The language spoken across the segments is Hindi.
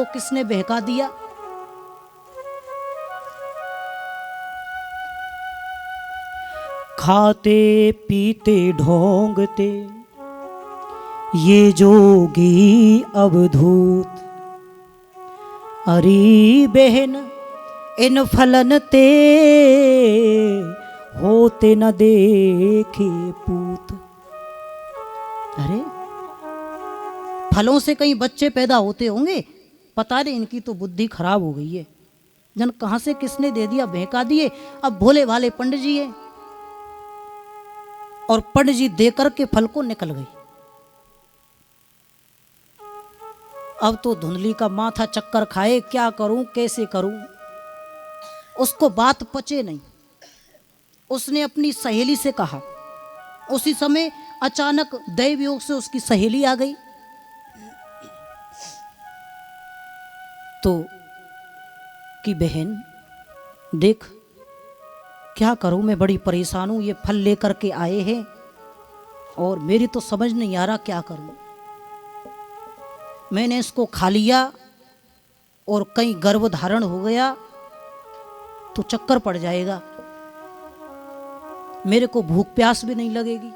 तो किसने बहका दिया? खाते पीते ढोंगते ये जोगी अवधूत, अरे बहन इन फलन ते होते न देखे पूत। अरे फलों से कहीं बच्चे पैदा होते होंगे, पता नहीं इनकी तो बुद्धि खराब हो गई है। जन कहां से किसने दे दिया, बहका दिए। अब भोले भाले पंडित जी है और पंडित जी देकर के फल को निकल गई। अब तो धुंधली का माथा चक्कर खाए, क्या करूं कैसे करूं। उसको बात पचे नहीं। उसने अपनी सहेली से कहा। उसी समय अचानक दैव योग से उसकी सहेली आ गई। तो कि बहन देख क्या करूं, मैं बड़ी परेशान हूं, ये फल लेकर के आए हैं और मेरी तो समझ नहीं आ रहा क्या करूं। मैंने इसको खा लिया और कहीं गर्भ धारण हो गया तो चक्कर पड़ जाएगा, मेरे को भूख प्यास भी नहीं लगेगी,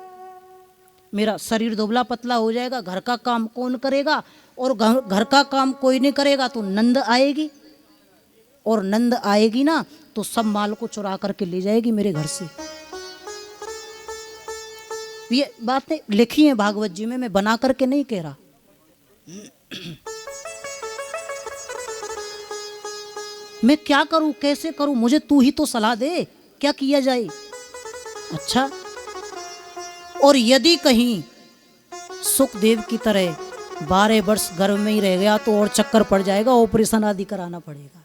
मेरा शरीर दुबला पतला हो जाएगा, घर का काम कौन करेगा, और घर का काम कोई नहीं करेगा तो नंद आएगी, और नंद आएगी ना तो सब माल को चुरा करके ले जाएगी मेरे घर से। ये बातें लिखी हैं भागवत जी में, मैं बना करके नहीं कह रहा। मैं क्या करूं कैसे करूं, मुझे तू ही तो सलाह दे, क्या किया जाए। अच्छा, और यदि कहीं सुखदेव की तरह 12 वर्ष गर्भ में ही रह गया तो और चक्कर पड़ जाएगा, ऑपरेशन आदि कराना पड़ेगा,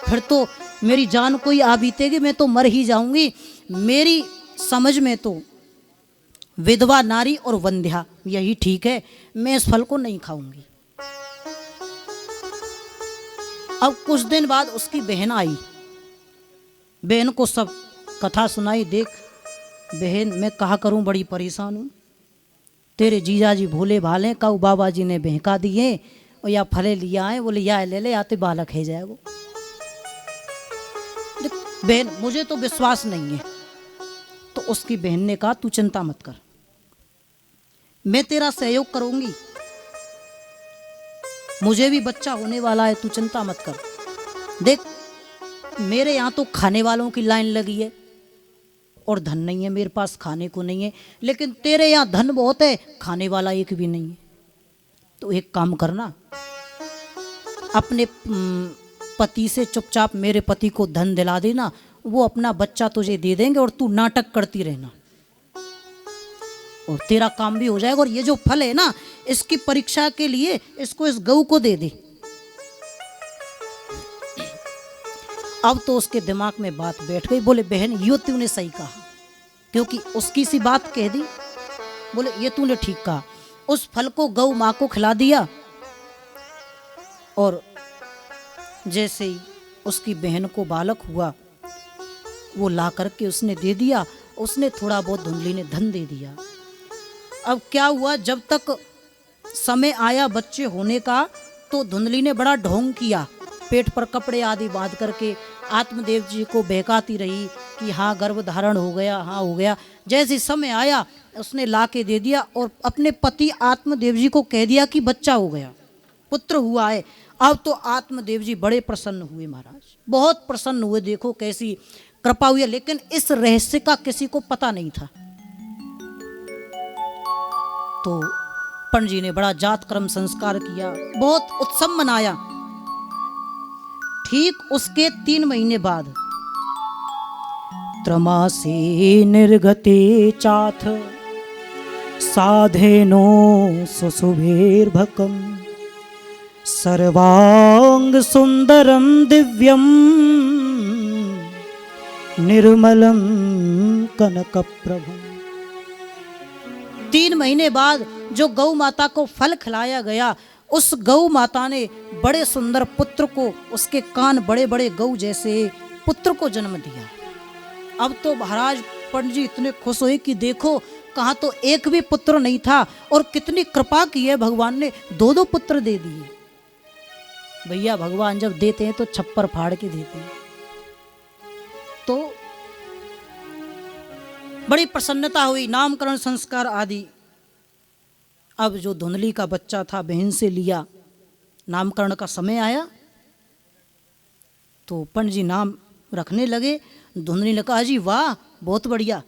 फिर तो मेरी जान कोई आ बीतेगी, मैं तो मर ही जाऊंगी। मेरी समझ में तो विधवा नारी और वंध्या यही ठीक है, मैं इस फल को नहीं खाऊंगी। अब कुछ दिन बाद उसकी बहन आई, बहन को सब कथा सुनाई। देख बहन मैं कहा करूं, बड़ी परेशान हूं, तेरे जीजा जी भोले भाले काऊ बाबा जी ने बहका दिए और या फले लिया है, बोले या ले ले आते बालक है जाएगा। बहन मुझे तो विश्वास नहीं है। तो उसकी बहन ने कहा तू चिंता मत कर, मैं तेरा सहयोग करूंगी, मुझे भी बच्चा होने वाला है, तू चिंता मत कर। देख मेरे यहाँ तो खाने वालों की लाइन लगी है और धन नहीं है मेरे पास, खाने को नहीं है, लेकिन तेरे यहाँ धन बहुत है, खाने वाला एक भी नहीं है। तो एक काम करना, अपने पति से चुपचाप मेरे पति को धन दिला देना, वो अपना बच्चा तुझे दे देंगे और तू नाटक करती रहना और तेरा काम भी हो जाएगा। और ये जो फल है ना, इसकी परीक्षा के लिए इसको इस गऊ को दे दे। अब तो उसके दिमाग में बात बैठ गई। बोले बहन यो तूने सही कहा, क्योंकि उसकी सी बात कह दी। बोले ये तूने ठीक कहा। उस फल को गऊ माँ को खिला दिया और जैसे ही उसकी बहन को बालक हुआ वो ला करके उसने दे दिया। उसने थोड़ा बहुत धुंधली ने धन दे दिया। अब क्या हुआ, जब तक समय आया बच्चे होने का तो धुंधली ने बड़ा ढोंग किया, पेट पर कपड़े आदि बांध करके आत्मदेव जी को बहकाती रही कि हाँ गर्भ धारण हो गया, हाँ हो गया। जैसे समय आया उसने ला के दे दिया और अपने पति आत्मदेव जी को कह दिया कि बच्चा हो गया, पुत्र हुआ है। अब तो आत्मदेव जी बड़े प्रसन्न हुए महाराज, बहुत प्रसन्न हुए। देखो कैसी कृपा हुई है। लेकिन इस रहस्य का किसी को पता नहीं था। तो पंडित जी ने बड़ा जात कर्म संस्कार किया, बहुत उत्सव मनाया। ठीक उसके 3 महीने बाद त्रमासे निर्गते चाथ साधेनो सुशुभेर्भकम सर्वांग सुंदरम दिव्यम निर्मलम कनक प्रभु। 3 महीने बाद जो गौ माता को फल खिलाया गया, उस गौ माता ने बड़े सुंदर पुत्र को, उसके कान बड़े बड़े गौ जैसे पुत्र को जन्म दिया। अब तो महाराज पंडित जी इतने खुश हुए कि देखो कहाँ तो एक भी पुत्र नहीं था और कितनी कृपा की है भगवान ने, 2-2 पुत्र दे दिए। भैया भगवान जब देते हैं तो छप्पर फाड़ के देते हैं। तो बड़ी प्रसन्नता हुई, नामकरण संस्कार आदि। अब जो धुंधली का बच्चा था बहन से लिया, नामकरण का समय आया तो पंडित जी नाम रखने लगे। धुंधली ने कहा जी वाह बहुत बढ़िया,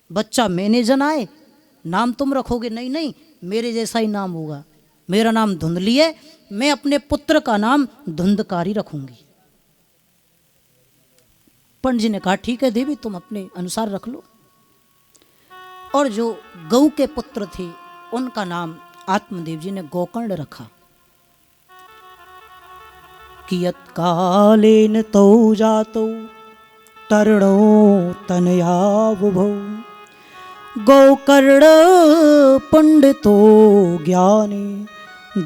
बच्चा मैंने जन आए, नाम तुम रखोगे? नहीं नहीं, मेरे जैसा ही नाम होगा, मेरा नाम धुंधली है, मैं अपने पुत्र का नाम धुंधकारी रखूंगी। पंडित जी ने कहा ठीक है देवी तुम अपने अनुसार रख लो। और जो गौ के पुत्र थे उनका नाम आत्मदेव जी ने गोकर्ण रखा। कियत कालेन तौ जातौ तरणो तनया बुभौ गोकर्ण पंडितो ज्ञानी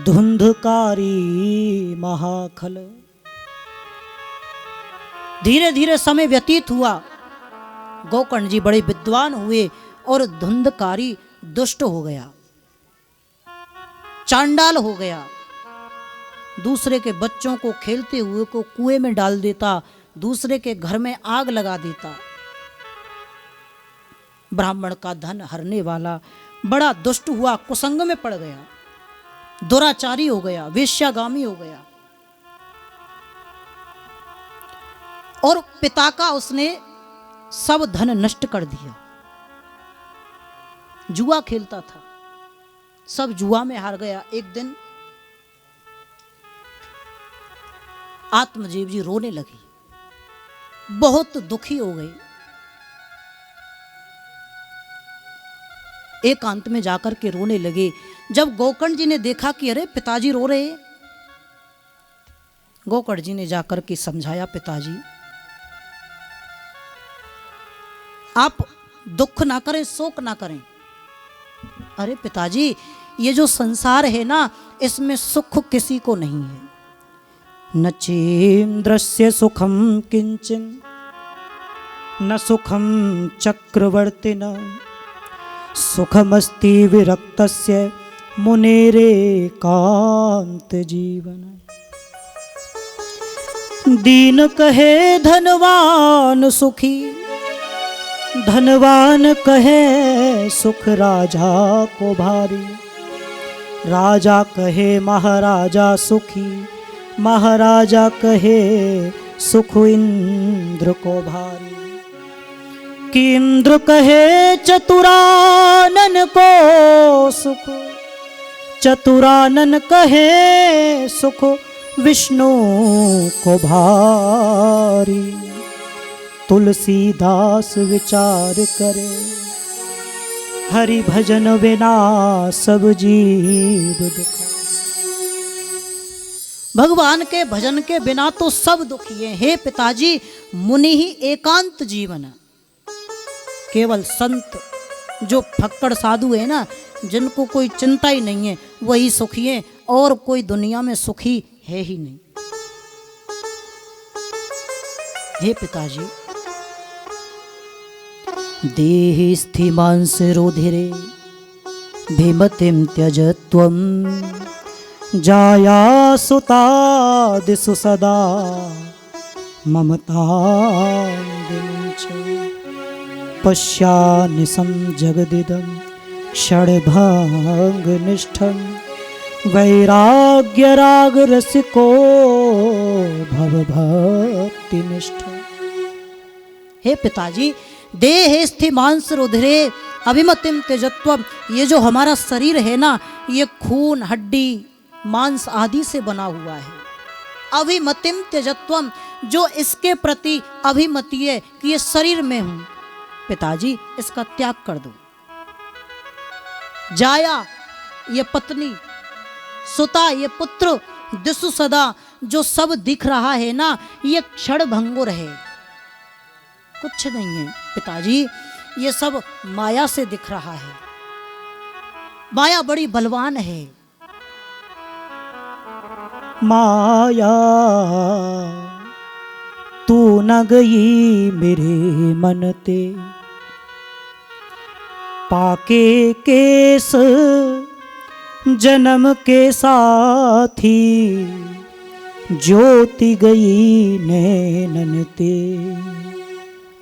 धुंधकारी महाखल। धीरे धीरे समय व्यतीत हुआ, गोकर्ण जी बड़े विद्वान हुए और धुंधकारी दुष्ट हो गया, चांडाल हो गया। दूसरे के बच्चों को खेलते हुए को कुएं में डाल देता, दूसरे के घर में आग लगा देता। ब्राह्मण का धन हरने वाला बड़ा दुष्ट हुआ, कुसंग में पड़ गया, दुराचारी हो गया, वेश्यागामी हो गया। और पिता का उसने सब धन नष्ट कर दिया। जुआ खेलता था, सब जुआ में हार गया। एक दिन आत्मदेव जी रोने लगे, बहुत दुखी हो गए। एकांत में जाकर के रोने लगे। जब गोकर्ण जी ने देखा कि अरे पिताजी रो रहे, गोकर्ण जी ने जाकर के समझाया, पिताजी आप दुख ना करें, शोक ना करें। अरे पिताजी ये जो संसार है ना, इसमें सुख किसी को नहीं है। न चेन्द्रस्य सुखम किंचन न सुखम चक्रवर्तिन सुखमस्ति विरक्तस्य मुनेरे कांत जीवन। दीन कहे धनवान सुखी, धनवान कहे सुख राजा को भारी। राजा कहे महाराजा सुखी, महाराजा कहे सुख इंद्र को भारी। कि इंद्र कहे चतुरानन को सुख, चतुरानन कहे सुख विष्णु को भारी। तुलसीदास विचार करे, हरि भजन बिना सब जीव दुखा। भगवान के भजन के बिना तो सब दुखी हैं। हे पिताजी मुनि ही एकांत जीवन है। केवल संत जो फक्कड़ साधु है ना, जिनको कोई चिंता ही नहीं है, वही सुखी है, और कोई दुनिया में सुखी है ही नहीं। हे पिताजी देहि स्थिमांस रोधिरे भीमतिम त्यजत्वम जाया सुतादिषु सदा ममता पश्यानिशं जगदिदं षड्भंग निष्ठं वैराग्य राग रसिको भवभक्ति निष्ठ। हे पिताजी देह स्थि मांस रुधिरे अभिमतिम तेजत्वम, ये जो हमारा शरीर है ना, ये खून हड्डी मांस आदि से बना हुआ है। अभिमतिम तेजत्वम, जो इसके प्रति अभिमति है कि ये शरीर में हूं, पिताजी इसका त्याग कर दो। जाया ये पत्नी, सुता ये पुत्र, दिशु सदा जो सब दिख रहा है ना, ये क्षण भंगुर है, कुछ नहीं है पिताजी, ये सब माया से दिख रहा है। माया बड़ी बलवान है। माया तू न गई मेरे मन ते, पाके केस जन्म के साथी ज्योति गई नैनन ते,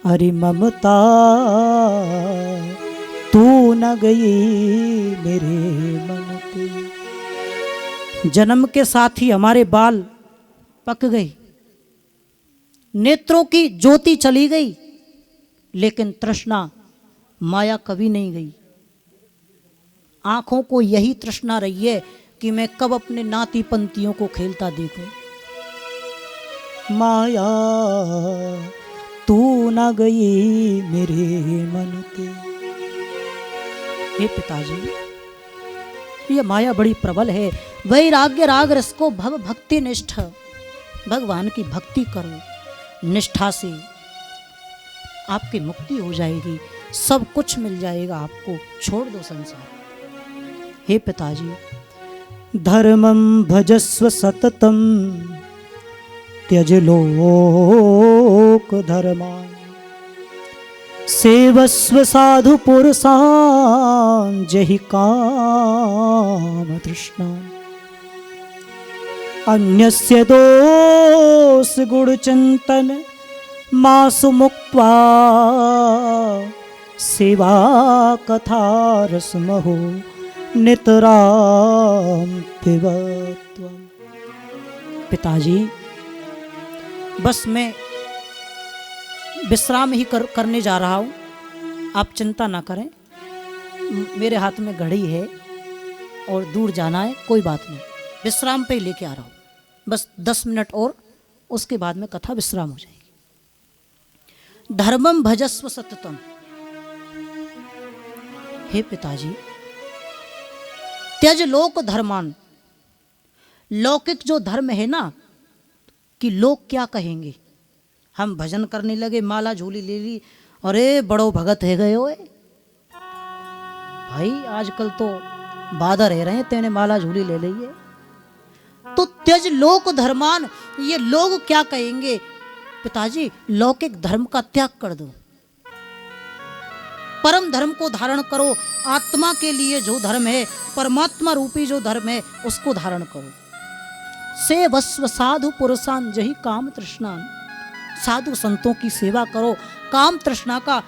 अरे ममता तू न गई मेरे मन ते। जन्म के साथ ही हमारे बाल पक गए, नेत्रों की ज्योति चली गई, लेकिन तृष्णा माया कभी नहीं गई। आंखों को यही तृष्णा रही है कि मैं कब अपने नाती पंतियों को खेलता देखूं। माया तू न गई मेरे मन ते। हे पिताजी, ये माया बड़ी प्रबल है। वैराग्य राग रस को भव भक्ति निष्ठ, भगवान की भक्ति करो निष्ठा से, आपकी मुक्ति हो जाएगी, सब कुछ मिल जाएगा आपको, छोड़ दो संसार। हे पिताजी, धर्मं भजस्व सततं त्यज लोक धर्मान्, सेवस्व साधु पुरुषान् जहि काम तृष्णान्। अन्यस्य दोष गुण चिंतन मासु मुक्त्वा, सेवा कथा रसमहो नितराम पिबत्वम्। पिताजी, बस मैं विश्राम ही करने जा रहा हूँ, आप चिंता ना करें। मेरे हाथ में घड़ी है और दूर जाना है, कोई बात नहीं, विश्राम पे ही लेके आ रहा हूँ। बस 10 मिनट और, उसके बाद में कथा विश्राम हो जाएगी। धर्मम भजस्व सततम। हे पिताजी, त्यज लोक धर्मान, लौकिक जो धर्म है ना, कि लोग क्या कहेंगे। हम भजन करने लगे, माला झोली ले ली, अरे बड़ो भगत है गए ओए। भाई आजकल तो बादर रह रहे हैं, तेने माला झोली ले ली है। तो त्यज लोक धर्मान, ये लोग क्या कहेंगे। पिताजी, लौकिक धर्म का त्याग कर दो, परम धर्म को धारण करो। आत्मा के लिए जो धर्म है, परमात्मा रूपी जो धर्म है, उसको धारण करो। से वस्व साधु पुरुषान जही काम तृष्णान, साधु संतों की सेवा करो, काम तृष्णा का